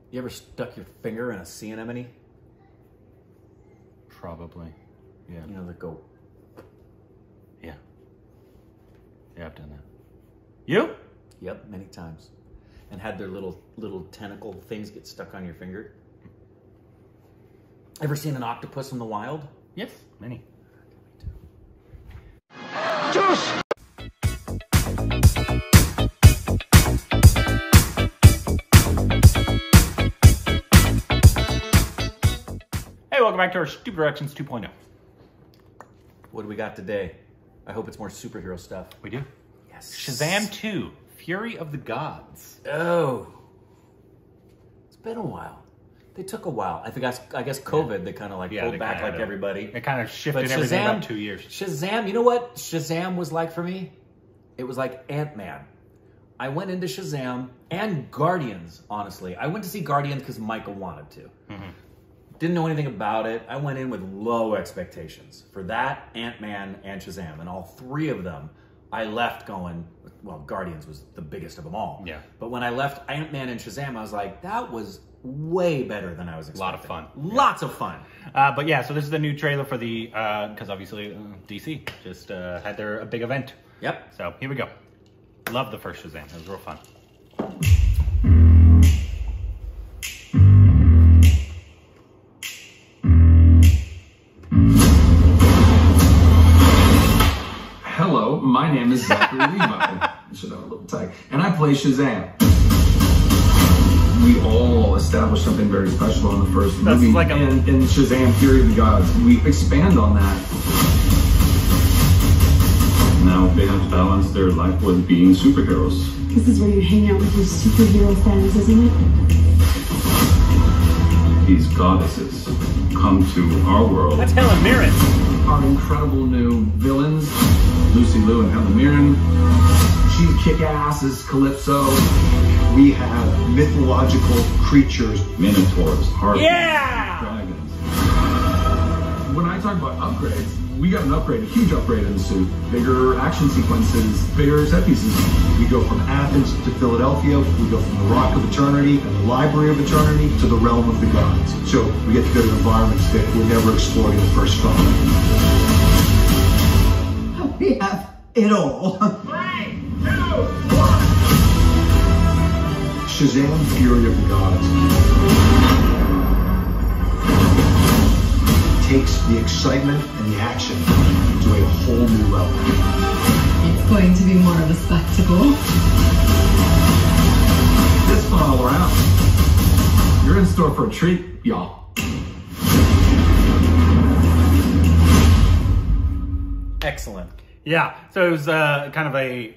You ever stuck your finger in a sea anemone? Probably. Yeah. You know, that go... Yeah. Yeah, I've done that. You? Yep, many times. And had their little tentacle things get stuck on your finger. Ever seen an octopus in the wild? Yes, many. Juice! Hey, welcome back to our Stupid Directions 2.0. What do we got today? I hope it's more superhero stuff. We do. Yes. Shazam 2, Fury of the Gods. Oh. It's been a while. They took a while. I guess COVID, they kind of like pulled back like everybody. It kind of shifted everything about 2 years. Shazam, you know what Shazam was like for me? It was like Ant-Man. I went into Shazam and Guardians, honestly. I went to see Guardians because Michael wanted to. Mm-hmm. Didn't know anything about it. I went in with low expectations for that, Ant-Man, and Shazam. And all three of them, I left going, well, Guardians was the biggest of them all. Yeah. But when I left Ant-Man and Shazam, I was like, that was way better than I was expecting. A lot of fun. Lots of fun. But yeah, so this is the new trailer for the, because obviously DC just had their big event. Yep. So here we go. Love the first Shazam. It was real fun. Hello, my name is Zachary Levi. I should have a little tag. And I play Shazam. We all established something very special in the first movie. Like in Shazam, Fury of the Gods. We expand on that. Now they have to balance their life with being superheroes. This is where you hang out with your superhero friends, isn't it? These goddesses come to our world. That's Helen Mirren. Our incredible new villains, Lucy Liu and Helen Mirren. She's kick-ass as Calypso. We have mythological creatures, minotaurs, harpies, dragons. When I talk about upgrades, we got an upgrade, a huge upgrade in the suit. Bigger action sequences, bigger set pieces. We go from Athens to Philadelphia. We go from the Rock of Eternity and the Library of Eternity to the Realm of the Gods. So we get to go to environments that were never explored in the first film. We have it all. 3, 2, 1. Shazam, Fury of the Gods. Takes the excitement and the action to a whole new level. It's going to be more of a spectacle. This fun all around. You're in store for a treat, y'all. Excellent. Yeah, so it was kind of a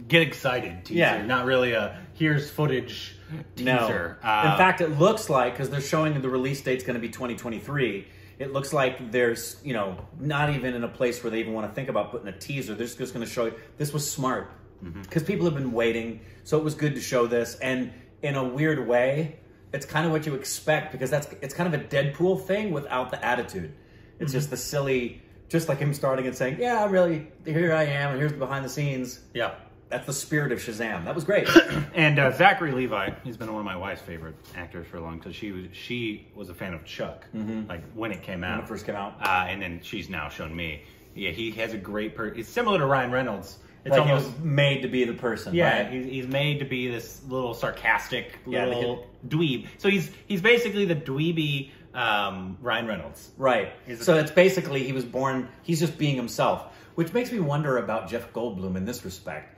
get excited teaser. Yeah. Not really a here's footage teaser. No. In fact, it looks like, because they're showing that the release date's going to be 2023, it looks like there's, you know, not even in a place where they even want to think about putting a teaser. They're just going to show you. This was smart. Because people have been waiting, so it was good to show this. And in a weird way, it's kind of what you expect, because it's kind of a Deadpool thing without the attitude. It's just the silly, just like him starting and saying, yeah, really, here I am, and here's the behind the scenes. Yeah. That's the spirit of Shazam. That was great. And Zachary Levi, he's been one of my wife's favorite actors for a long time. She was a fan of Chuck, like when it came out. When it first came out. And then she's now shown me. Yeah, he has a great It's similar to Ryan Reynolds. It's Like almost he was made to be the person. Yeah, right? he's made to be this little sarcastic little dweeb. So he's basically the dweeby Ryan Reynolds. Right. So it's basically he was born. He's just being himself, which makes me wonder about Jeff Goldblum in this respect.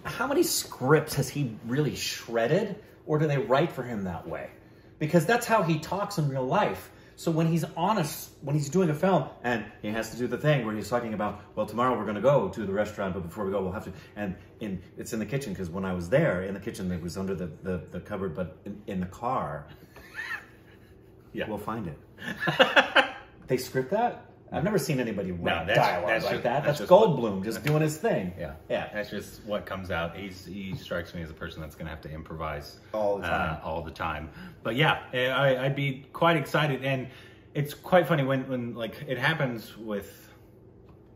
How many scripts has he really shredded, or do they write for him that way? Because that's how he talks in real life. So when he's honest, when he's doing a film, and he has to do the thing where he's talking about, well, tomorrow we're going to go to the restaurant, but before we go, we'll have to, and it's in the kitchen, because when I was there, in the kitchen, it was under the cupboard, but in the car, Yeah. we'll find it. They script that? I've never seen anybody write that's dialogue like just- that. That's just Goldblum just doing his thing. Yeah, Yeah. That's just what comes out. He strikes me as a person that's going to have to improvise All the time. all the time. But yeah, I'd be quite excited, and it's quite funny when like it happens with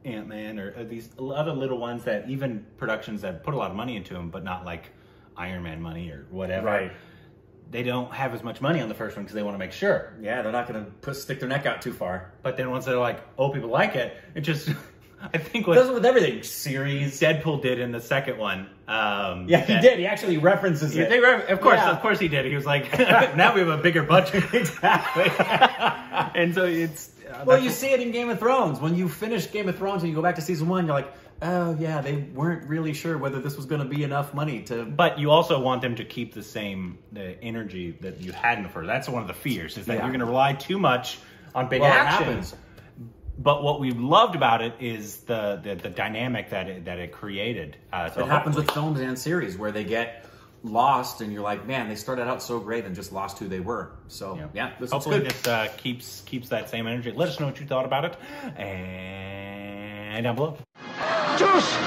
Ant-Man or these other little ones that even productions that put a lot of money into them, but not like Iron Man money or whatever. Right. they don't have as much money on the first one because they want to make sure. Yeah, they're not going to stick their neck out too far. But then once they're like, oh, people like it, it just, I think what It does it with everything. Series. Deadpool did in the second one. Yeah, he did. He actually references it. Of course he did. He was like, now we have a bigger budget. Exactly. And so it's... well, you see it in Game of Thrones. When you finish Game of Thrones and you go back to season 1, you're like, oh yeah, they weren't really sure whether this was going to be enough money to... But you also want them to keep the energy that you had in the first. That's one of the fears, is that you're going to rely too much on big action. But what we loved about it is the dynamic that it created. So it happens with films and series where they get lost and you're like, man, they started out so great and just lost who they were. So yeah, this hopefully is good. this keeps that same energy. Let us know what you thought about it, and down below. Juice!